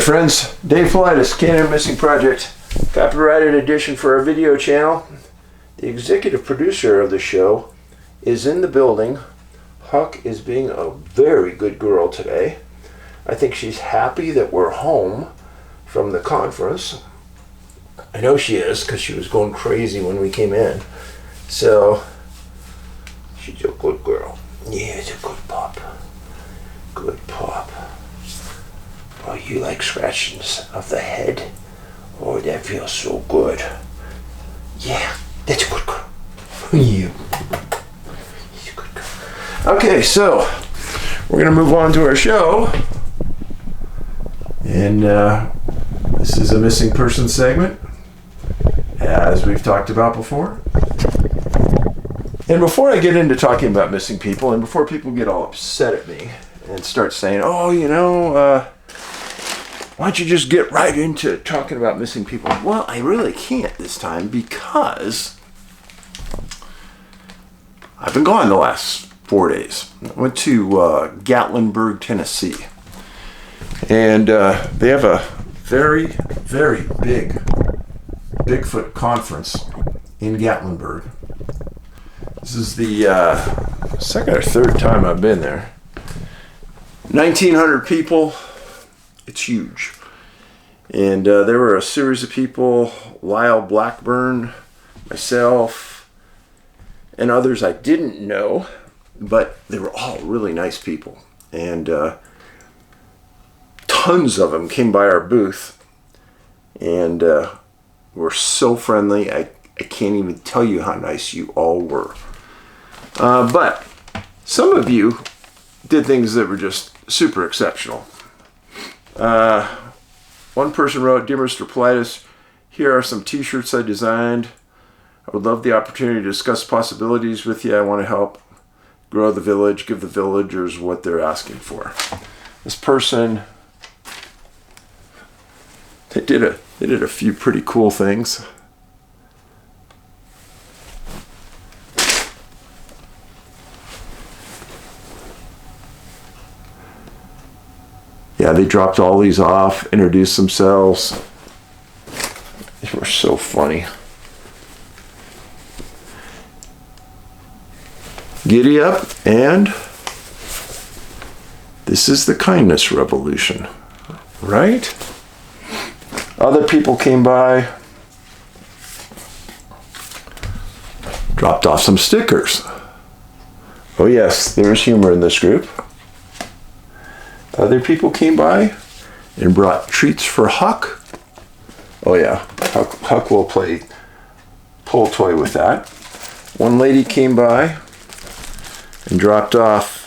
Friends, Dave Paulides, CanAm Missing Project, copyrighted edition for our video channel. The executive producer of the show is in the building. Huck is being a very good girl today. I think she's happy that we're home from the conference. I know she is because she was going crazy when we came in. So, she's a good girl. Yeah, it's a good pup. Good pup. Oh, you like scratchings of the head? Oh, that feels so good. Yeah, that's a good girl. Yeah. She's a good girl. Okay, so we're going to move on to our show. And this is a missing person segment, as we've talked about before. And before I get into talking about missing people, and before people get all upset at me and start saying, oh, you know, why don't you just get right into talking about missing people? Well, I really can't this time because I've been gone the last 4 days. I went to Gatlinburg, Tennessee. And they have a very, very big Bigfoot conference in Gatlinburg. This is the second or third time I've been there. 1,900 people. It's huge. And there were a series of people, Lyle Blackburn, myself, and others I didn't know, but they were all really nice people. And tons of them came by our booth and were so friendly. I can't even tell you how nice you all were. But some of you did things that were just super exceptional. One person wrote, "Dear Mr. Paulides, here are some t-shirts I designed. I would love the opportunity to discuss possibilities with you. I want to help grow the village, give the villagers what they're asking for." This person, they did a few pretty cool things. Yeah, they dropped all these off, introduced themselves. They were so funny. Giddy up, and this is the kindness revolution, right? Other people came by, dropped off some stickers. Oh yes, there's humor in this group. Other people came by and brought treats for Huck. Oh yeah, Huck will play pull toy with that. One lady came by and dropped off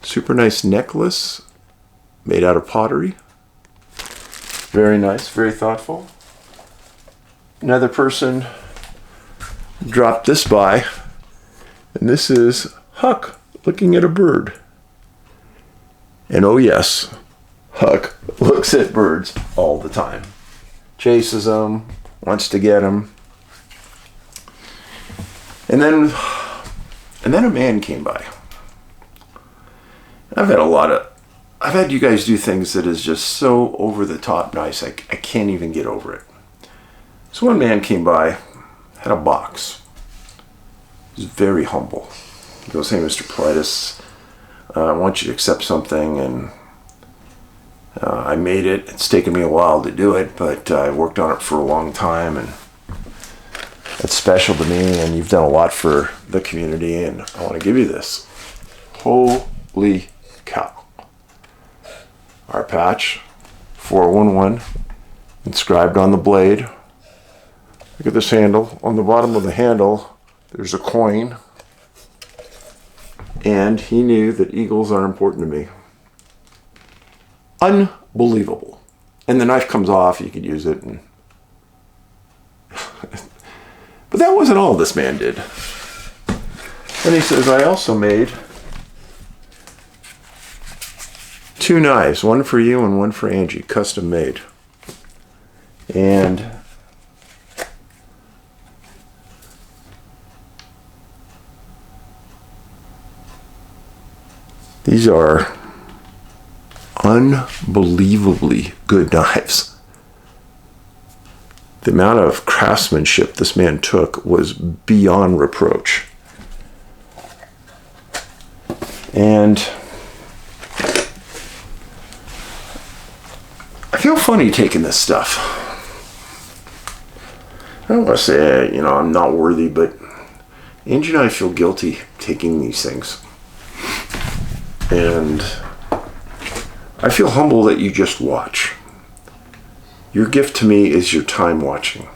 a super nice necklace made out of pottery. Very nice, very thoughtful. Another person dropped this by, and this is Huck looking at a bird. And oh yes, Huck looks at birds all the time. Chases them, wants to get them. And then a man came by. I've had you guys do things that is just so over the top nice, I can't even get over it. So one man came by, had a box. He was very humble. He goes, "Hey, Mr. Paulides, I want you to accept something," and I made it. It's taken me a while to do it, but I worked on it for a long time, and it's special to me, and you've done a lot for the community, and I want to give you this. Holy cow. Our patch, 411, inscribed on the blade. Look at this handle. On the bottom of the handle, there's a coin. And he knew that eagles are important to me. Unbelievable. And the knife comes off, you could use it. But that wasn't all this man did. And he says, "I also made 2 knives, one for you and one for Angie, custom made." And these are unbelievably good knives. The amount of craftsmanship this man took was beyond reproach. And I feel funny taking this stuff. I don't want to say, I'm not worthy, but Angie and I feel guilty taking these things. And I feel humble that you just watch. Your gift to me is your time watching.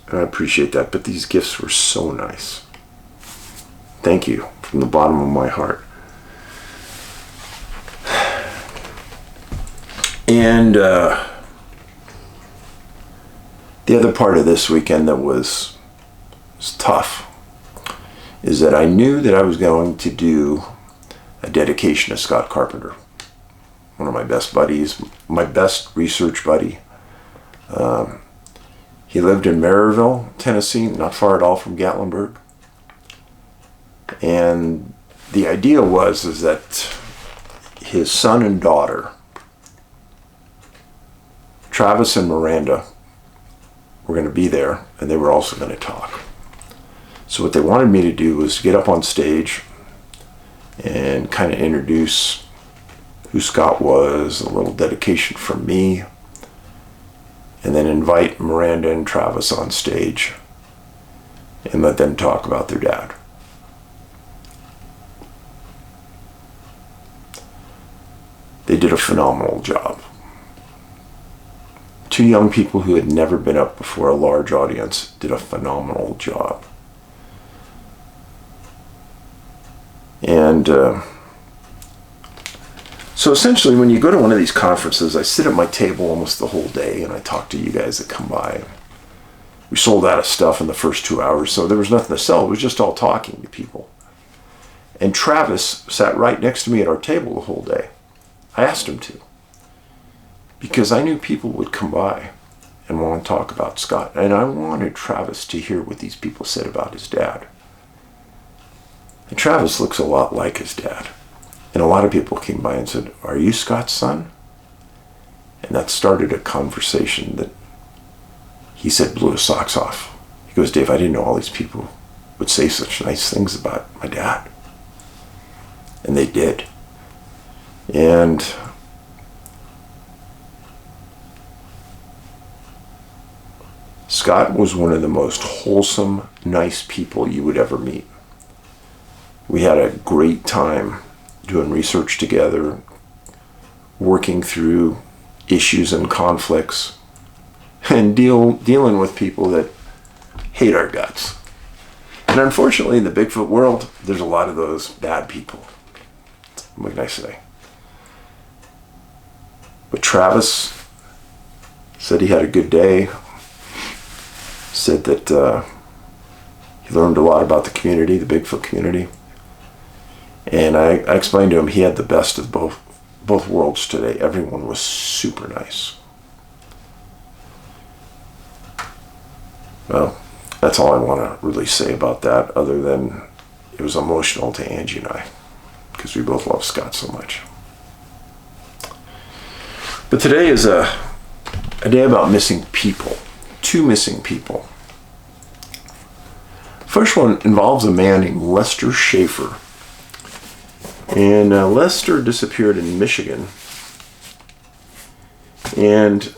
And I appreciate that, but these gifts were so nice. Thank you from the bottom of my heart. And the other part of this weekend that was tough is that I knew that I was going to do a dedication to Scott Carpenter, one of my best buddies, my best research buddy. He lived in Maryville, Tennessee, not far at all from Gatlinburg. And the idea is that his son and daughter, Travis and Miranda, were going to be there, and they were also going to talk. So what they wanted me to do was to get up on stage and kind of introduce who Scott was, a little dedication from me, and then invite Miranda and Travis on stage and let them talk about their dad. They did a phenomenal job. Two young people who had never been up before a large audience did a phenomenal job. And so essentially when you go to one of these conferences, I sit at my table almost the whole day and I talk to you guys that come by. We sold out of stuff in the first 2 hours, so there was nothing to sell. It was just all talking to people. And Travis sat right next to me at our table the whole day. I asked him to, because I knew people would come by and want to talk about Scott. And I wanted Travis to hear what these people said about his dad. And Travis looks a lot like his dad. And a lot of people came by and said, "Are you Scott's son?" And that started a conversation that he said blew his socks off. He goes, "Dave, I didn't know all these people would say such nice things about my dad." And they did. And Scott was one of the most wholesome, nice people you would ever meet. We had a great time doing research together, working through issues and conflicts, and dealing with people that hate our guts. And unfortunately, in the Bigfoot world, there's a lot of those bad people. What can I say? But Travis said he had a good day, said that he learned a lot about the community, the Bigfoot community. And I explained to him he had the best of both worlds today. Everyone was super nice. Well, that's all I want to really say about that, other than it was emotional to Angie and I, because we both love Scott so much. But today is a day about missing people. Two missing people. First one involves a man named Lester Shaffer. And Lester disappeared in Michigan. And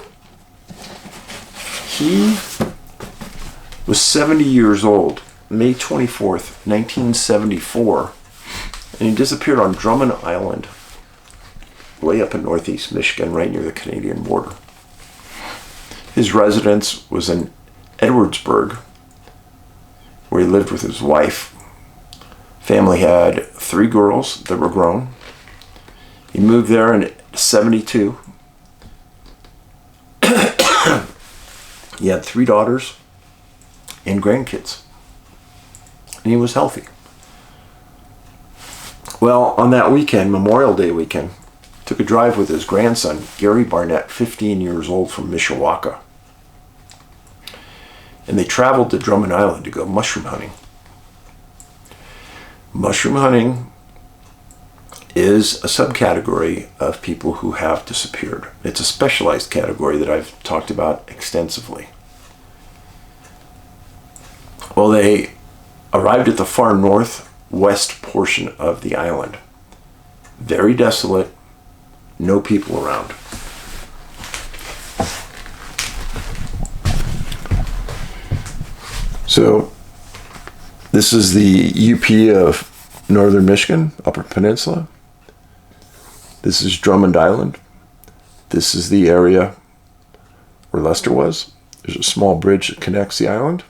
he was 70 years old, May 24th, 1974. And he disappeared on Drummond Island, way up in northeast Michigan, right near the Canadian border. His residence was in Edwardsburg, where he lived with his wife. Family had 3 girls that were grown. He moved there in 72. He had 3 daughters and grandkids. And he was healthy. Well, on that weekend, Memorial Day weekend, took a drive with his grandson, Gary Barnett, 15 years old, from Mishawaka. And they traveled to Drummond Island to go mushroom hunting. Mushroom hunting is a subcategory of people who have disappeared. It's a specialized category that I've talked about extensively. Well, they arrived at the far northwest portion of the island. Very desolate, no people around. So, this is the UP of northern Michigan, Upper Peninsula. This is Drummond Island. This is the area where Lester was. There's a small bridge that connects the island.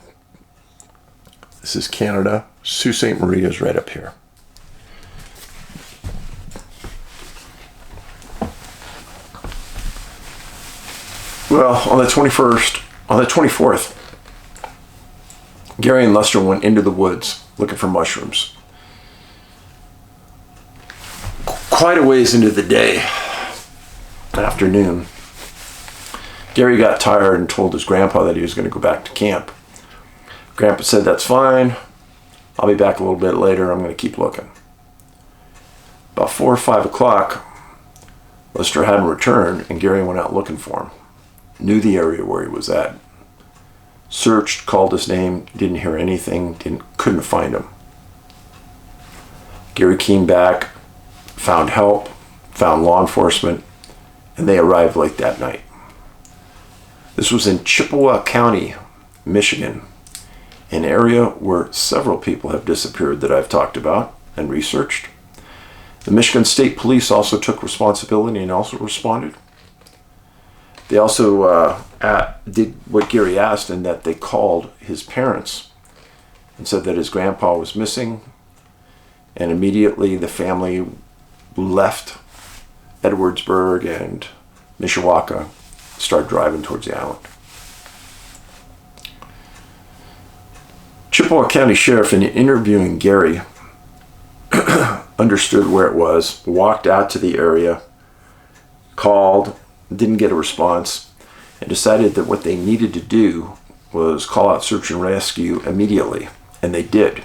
This is Canada. Sault Ste. Marie is right up here. Well, on the 24th, Gary and Lester went into the woods looking for mushrooms. Quite a ways into the day, afternoon, Gary got tired and told his grandpa that he was going to go back to camp. Grandpa said, "That's fine. I'll be back a little bit later. I'm going to keep looking." About 4 or 5 o'clock, Lester hadn't returned, and Gary went out looking for him. Knew the area where he was at. Searched, called his name, didn't hear anything, couldn't find him. Gary came back, found help, found law enforcement, and they arrived late that night. This was in Chippewa County, Michigan, an area where several people have disappeared that I've talked about and researched. The Michigan State Police also took responsibility and also responded. They also did what Gary asked, in that they called his parents and said that his grandpa was missing, and immediately the family left Edwardsburg and Mishawaka, started driving towards the island. Chippewa County Sheriff, in interviewing Gary, understood where it was, walked out to the area, called, didn't get a response, and decided that what they needed to do was call out search and rescue immediately, and they did.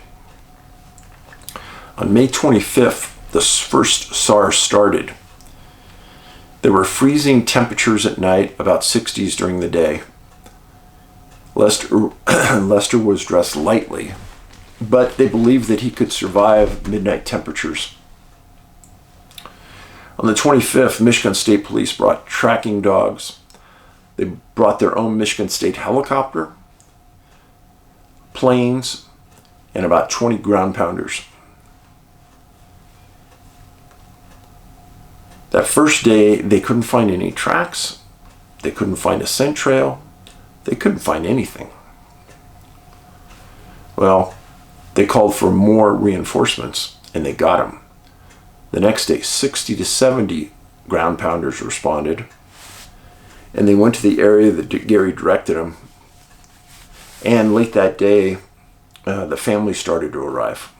On May 25th, the first SARS started. There were freezing temperatures at night, about 60s during the day. Lester was dressed lightly, but they believed that he could survive midnight temperatures. On the 25th, Michigan State Police brought tracking dogs. They brought their own Michigan State helicopter, planes, and about 20 ground pounders. That first day, they couldn't find any tracks. They couldn't find a scent trail. They couldn't find anything. Well, they called for more reinforcements, and they got them. The next day, 60 to 70 ground pounders responded, and they went to the area that Gary directed them. And late that day, the family started to arrive.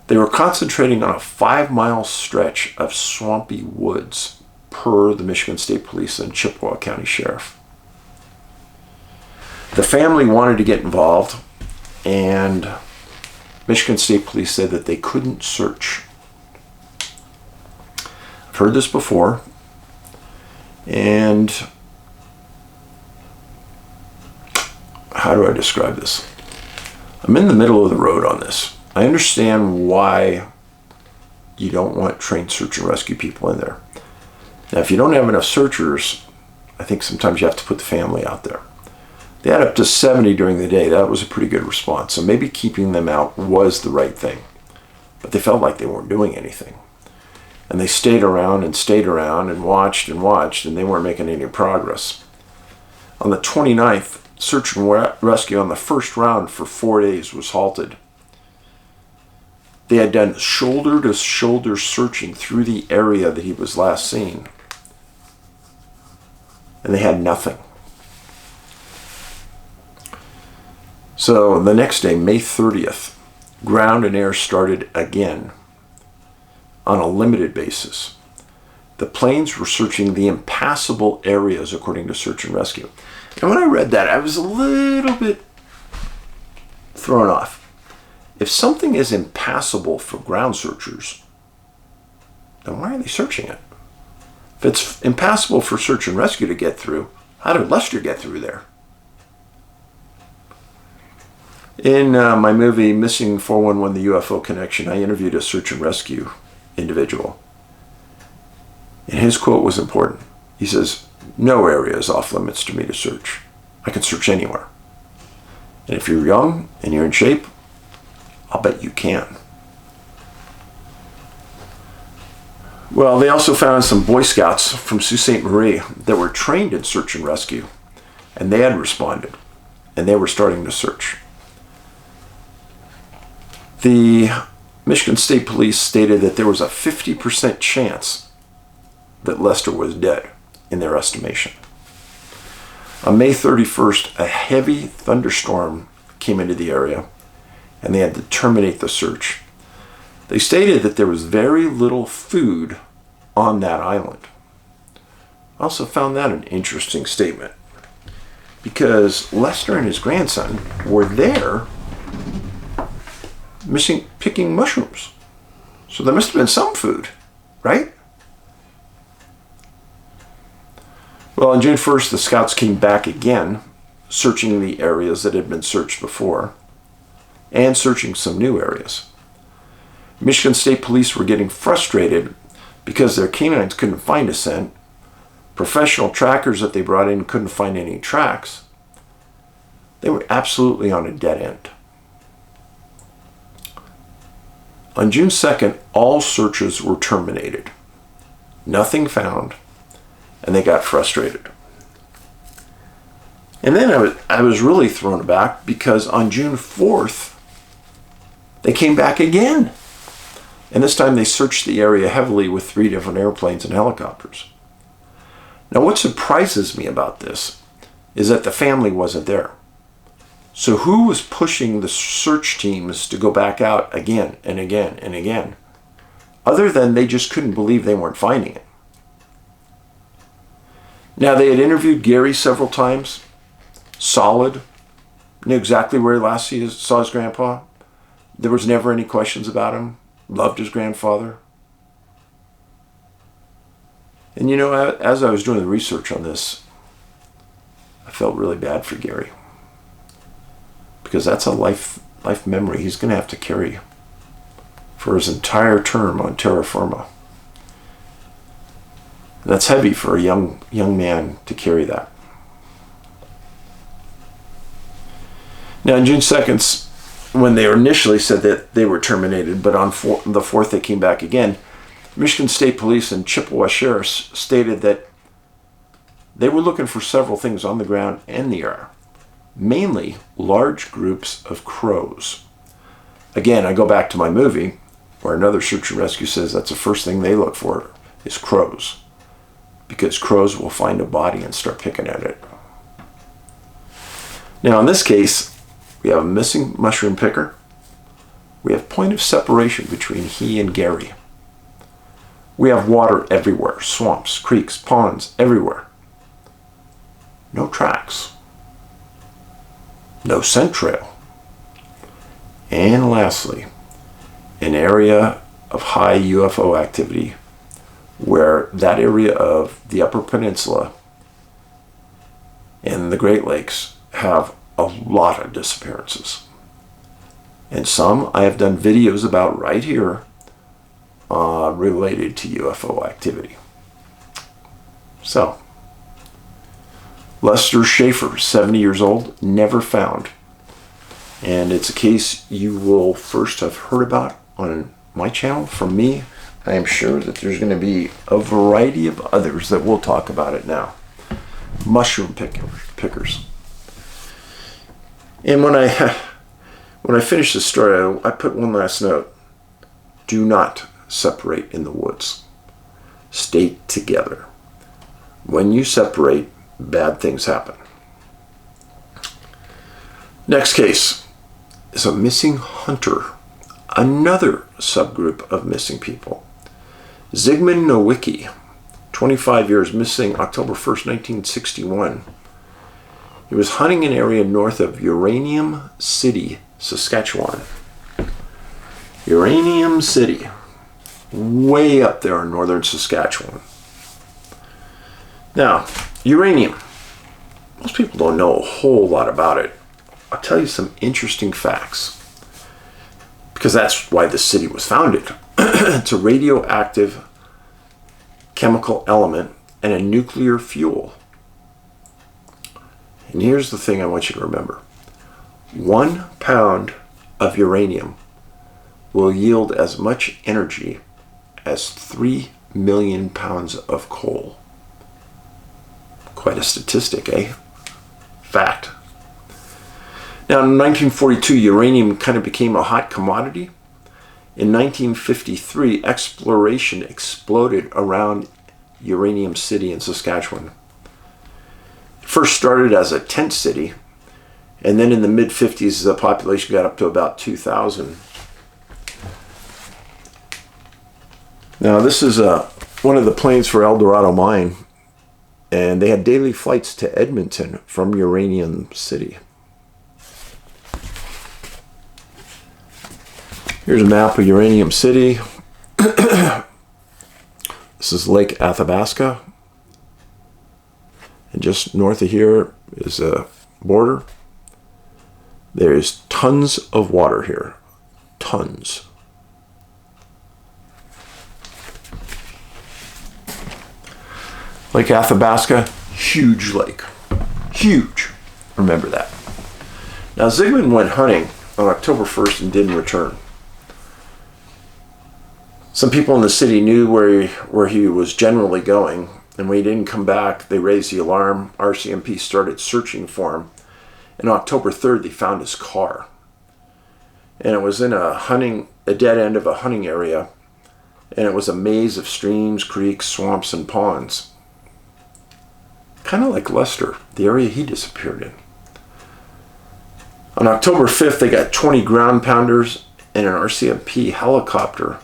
They were concentrating on a 5-mile stretch of swampy woods, per the Michigan State Police and Chippewa County Sheriff. The family wanted to get involved, and Michigan State Police said that they couldn't search. I've heard this before, and how do I describe this? I'm in the middle of the road on this. I understand why you don't want trained search and rescue people in there. Now, if you don't have enough searchers, I think sometimes you have to put the family out there. They had up to 70 during the day. That was a pretty good response. So maybe keeping them out was the right thing. But they felt like they weren't doing anything. And they stayed around and watched, and they weren't making any progress. On the 29th, search and rescue on the first round for 4 days was halted. They had done shoulder-to-shoulder searching through the area that he was last seen, and they had nothing. So the next day, May 30th, ground and air started again on a limited basis. The planes were searching the impassable areas according to search and rescue. And when I read that, I was a little bit thrown off. If something is impassable for ground searchers, then why are they searching it? If it's impassable for search and rescue to get through, how did Lester get through there? In my movie, Missing 411, The UFO Connection, I interviewed a search and rescue individual. And his quote was important. He says, "No area is off limits to me to search. I can search anywhere. And if you're young and you're in shape, I'll bet you can." Well, they also found some Boy Scouts from Sault Ste. Marie that were trained in search and rescue. And they had responded. And they were starting to search. The Michigan State Police stated that there was a 50% chance that Lester was dead, in their estimation. On May 31st, a heavy thunderstorm came into the area, and they had to terminate the search. They stated that there was very little food on that island. I also found that an interesting statement, because Lester and his grandson were there picking mushrooms. So there must have been some food, right? Well, on June 1st, the scouts came back again, searching the areas that had been searched before, and searching some new areas. Michigan State Police were getting frustrated because their canines couldn't find a scent. Professional trackers that they brought in couldn't find any tracks. They were absolutely on a dead end. On June 2nd, all searches were terminated. Nothing found, and they got frustrated. And then I was really thrown aback because on June 4th, they came back again. And this time they searched the area heavily with 3 different airplanes and helicopters. Now, what surprises me about this is that the family wasn't there. So who was pushing the search teams to go back out again and again and again? Other than they just couldn't believe they weren't finding it. Now, they had interviewed Gary several times. Solid. Knew exactly where he last saw his grandpa. There was never any questions about him. Loved his grandfather. And you know, as I was doing the research on this, I felt really bad for Gary. Because that's a life memory he's going to have to carry for his entire term on terra firma. That's heavy for a young man to carry that. Now, on June 2nd, when they initially said that they were terminated, but on the 4th they came back again, Michigan State Police and Chippewa Sheriffs stated that they were looking for several things on the ground and the air. Mainly large groups of crows. Again, I go back to my movie where another search and rescue says that's the first thing they look for is crows. Because crows will find a body and start picking at it. Now, in this case, we have a missing mushroom picker. We have point of separation between he and Gary. We have water everywhere, swamps, creeks, ponds, everywhere. No tracks. No scent trail. And lastly, an area of high UFO activity where that area of the Upper Peninsula and the Great Lakes have a lot of disappearances. And some I have done videos about right here related to UFO activity. So, Lester Shaffer, 70 years old, never found. And it's a case you will first have heard about on my channel from me. I am sure that there's going to be a variety of others that we'll talk about it now. Mushroom pickers. And when I finish the story, I put one last note. Do not separate in the woods. Stay together. When you separate, bad things happen. Next case is a missing hunter. Another subgroup of missing people. Zig Nowicki, 25 years, missing October 1st, 1961. He was hunting an area north of Uranium City, Saskatchewan. Uranium City, way up there in northern Saskatchewan. Now, uranium. Most people don't know a whole lot about it. I'll tell you some interesting facts, because that's why the city was founded. It's a radioactive chemical element and a nuclear fuel. And here's the thing I want you to remember. 1 pound of uranium will yield as much energy as 3 million pounds of coal. Quite a statistic, eh? Fact. Now, in 1942, uranium kind of became a hot commodity. In 1953, exploration exploded around Uranium City in Saskatchewan. It first started as a tent city, and then in the mid-50s, the population got up to about 2,000. Now, this is one of the planes for El Dorado Mine, and they had daily flights to Edmonton from Uranium City. Here's a map of Uranium City. This is Lake Athabasca. And just north of here is a border. There's tons of water here. Tons. Lake Athabasca, huge lake. Huge. Remember that. Now, Zygmunt went hunting on October 1st and didn't return. Some people in the city knew where he was generally going, and when he didn't come back, they raised the alarm. RCMP started searching for him. And on October 3rd, they found his car. And it was in a dead end of a hunting area, and it was a maze of streams, creeks, swamps, and ponds. Kind of like Lester, the area he disappeared in. On October 5th, they got 20 ground pounders and an RCMP helicopter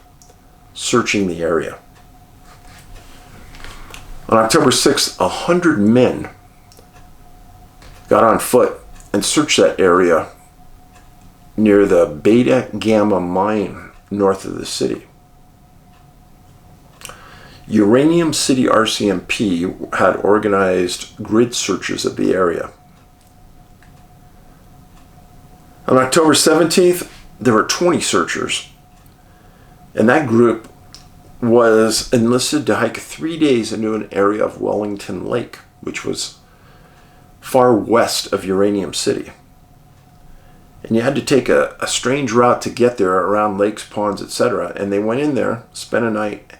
searching the area. On October 6th, 100 men got on foot and searched that area near the Beta Gamma mine north of the city. Uranium City RCMP had organized grid searches of the area. On October 17th, there were 20 searchers, and that group was enlisted to hike 3 days into an area of Wellington Lake, which was far west of Uranium City. And you had to take a strange route to get there around lakes, ponds, etc. And they went in there, spent a night,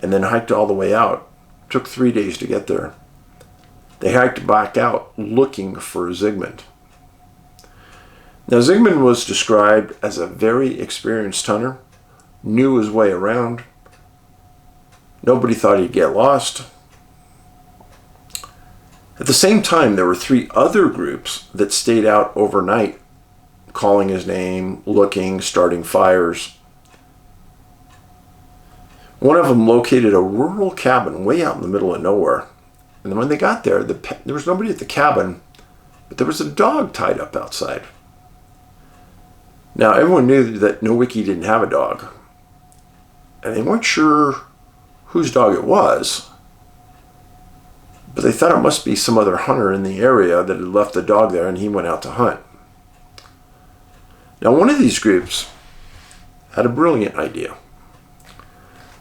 and then hiked all the way out. Took 3 days to get there. They hiked back out looking for Zygmunt. Now, Zygmunt was described as a very experienced hunter, knew his way around. Nobody thought he'd get lost. At the same time, there were 3 other groups that stayed out overnight, calling his name, looking, starting fires. One of them located a rural cabin way out in the middle of nowhere. And when they got there, there was nobody at the cabin, but there was a dog tied up outside. Now, everyone knew that Nowicki didn't have a dog, and they weren't sure whose dog it was, but they thought it must be some other hunter in the area that had left the dog there and he went out to hunt. Now, one of these groups had a brilliant idea.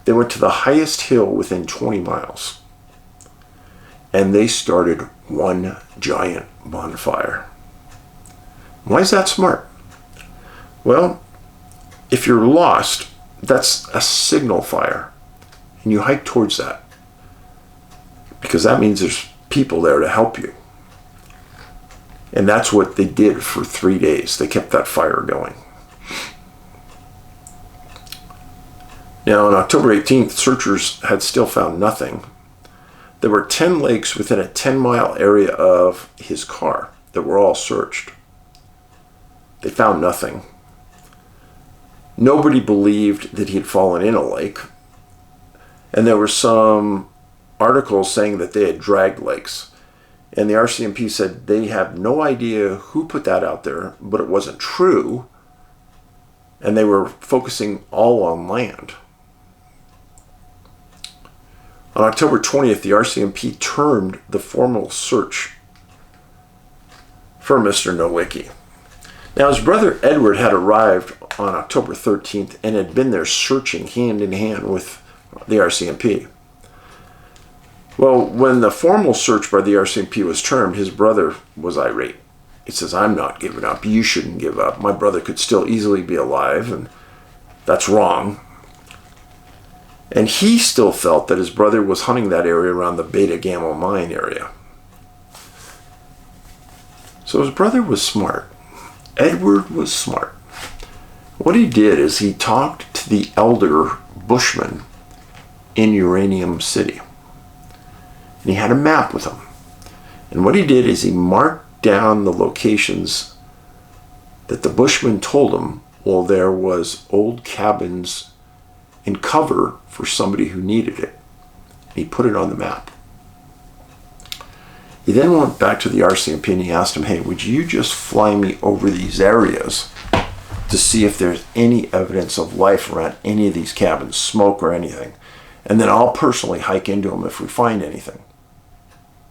They went to the highest hill within 20 miles, and they started one giant bonfire. Why is that smart? Well, if you're lost, that's a signal fire, and you hike towards that, because that means there's people there to help you. And that's what they did for 3 days. They kept that fire going. Now, on October 18th, searchers had still found nothing. There were 10 lakes within a 10-mile area of his car that were all searched. They found nothing. Nobody believed that he had fallen in a lake. And there were some articles saying that they had dragged lakes. And the RCMP said they have no idea who put that out there, but it wasn't true. and they were focusing all on land. On October 20th, the RCMP termed the formal search for Mr. Nowicki. Now, his brother Edward had arrived on October 13th and had been there searching hand in hand with the RCMP. Well, when the formal search by the RCMP was termed, his brother was irate. He says, "I'm not giving up. You shouldn't give up. My brother could still easily be alive, and that's wrong." And he still felt that his brother was hunting that area around the Beta Gamma mine area. So his brother was smart. Edward was smart. What he did is he talked to the elder bushman in Uranium City. And he had a map with him. And what he did is he marked down the locations that the bushman told him, well, there was old cabins in cover for somebody who needed it. And he put it on the map. He then went back to the RCMP and he asked him, "Hey, would you just fly me over these areas to see if there's any evidence of life around any of these cabins, smoke or anything? And then I'll personally hike into them if we find anything."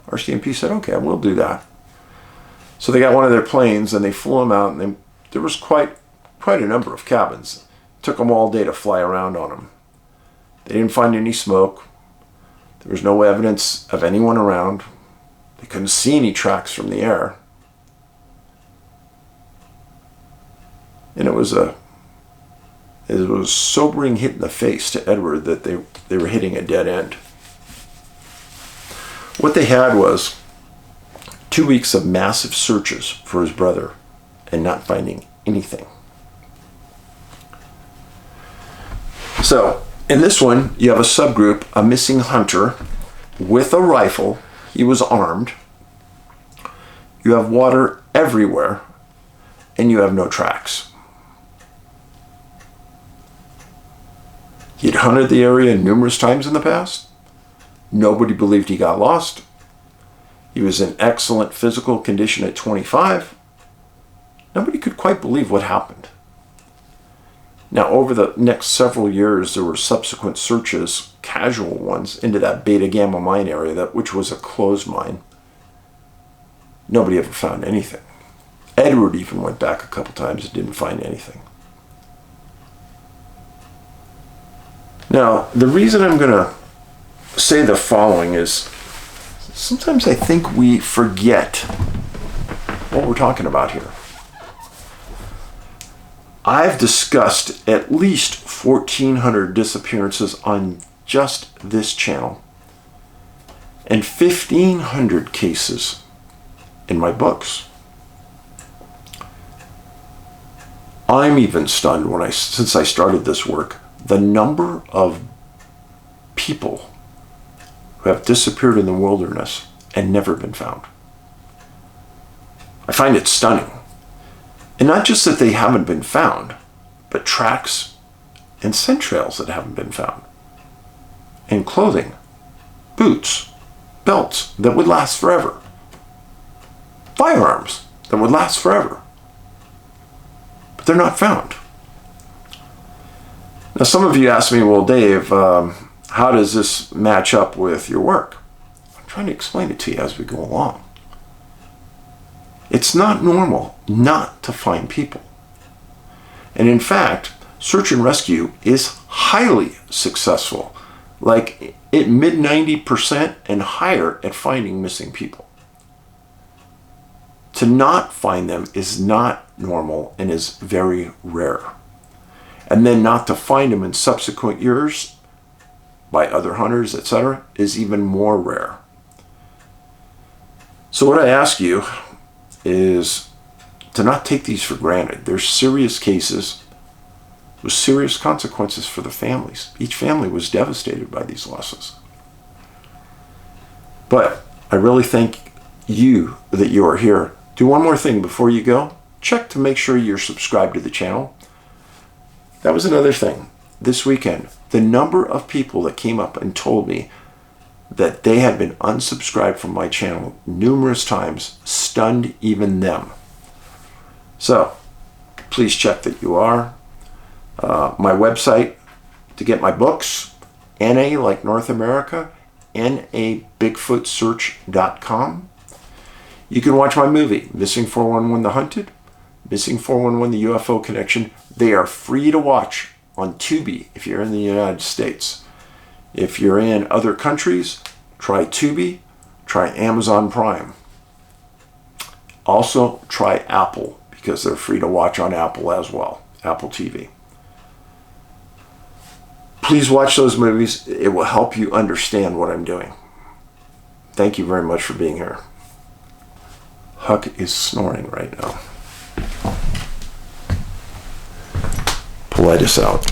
RCMP said, "Okay, we'll do that." So they got one of their planes and they flew them out, and there was quite a number of cabins. It took them all day to fly around on them. They didn't find any smoke. There was no evidence of anyone around. They couldn't see any tracks from the air. And it was a sobering hit in the face to Edward that they were hitting a dead end. What they had was 2 weeks of massive searches for his brother and not finding anything. So in this one, you have a subgroup, a missing hunter with a rifle. He was armed. You have water everywhere, and you have no tracks. He'd hunted the area numerous times in the past. Nobody believed he got lost. He was in excellent physical condition at 25. Nobody could quite believe what happened. Now, over the next several years, there were subsequent searches, casual ones, into that Beta Gamma mine area, which was a closed mine. Nobody ever found anything. Edward even went back a couple times and didn't find anything. Now, the reason I'm going to say the following is sometimes I think we forget what we're talking about here. I've discussed at least 1,400 disappearances on just this channel and 1,500 cases in my books. I'm even stunned since I started this work, the number of people who have disappeared in the wilderness and never been found. I find it stunning. And not just that they haven't been found, but tracks and scent trails that haven't been found. And clothing, boots, belts that would last forever. Firearms that would last forever. But they're not found. Now, some of you ask me, well, Dave, how does this match up with your work? I'm trying to explain it to you as we go along. It's not normal not to find people. And in fact, search and rescue is highly successful, like at mid 90% and higher at finding missing people. To not find them is not normal and is very rare. And then not to find them in subsequent years by other hunters, etc., is even more rare. So what I ask you is to not take these for granted. There's serious cases with serious consequences for the families. Each family was devastated by these losses. But I really thank you that you are here. Do one more thing before you go. Check to make sure you're subscribed to the channel. That was another thing. This weekend, the number of people that came up and told me that they had been unsubscribed from my channel numerous times stunned even them. So, please check that you are. My website to get my books, NA like North America, nabigfootsearch.com. You can watch my movie, Missing 411 The Hunted, Missing 411 The UFO Connection. They are free to watch on Tubi if you're in the United States. If you're in other countries, try Tubi, try Amazon Prime. Also, try Apple, because they're free to watch on Apple as well, Apple TV. Please watch those movies. It will help you understand what I'm doing. Thank you very much for being here. Huck is snoring right now. Paulides out.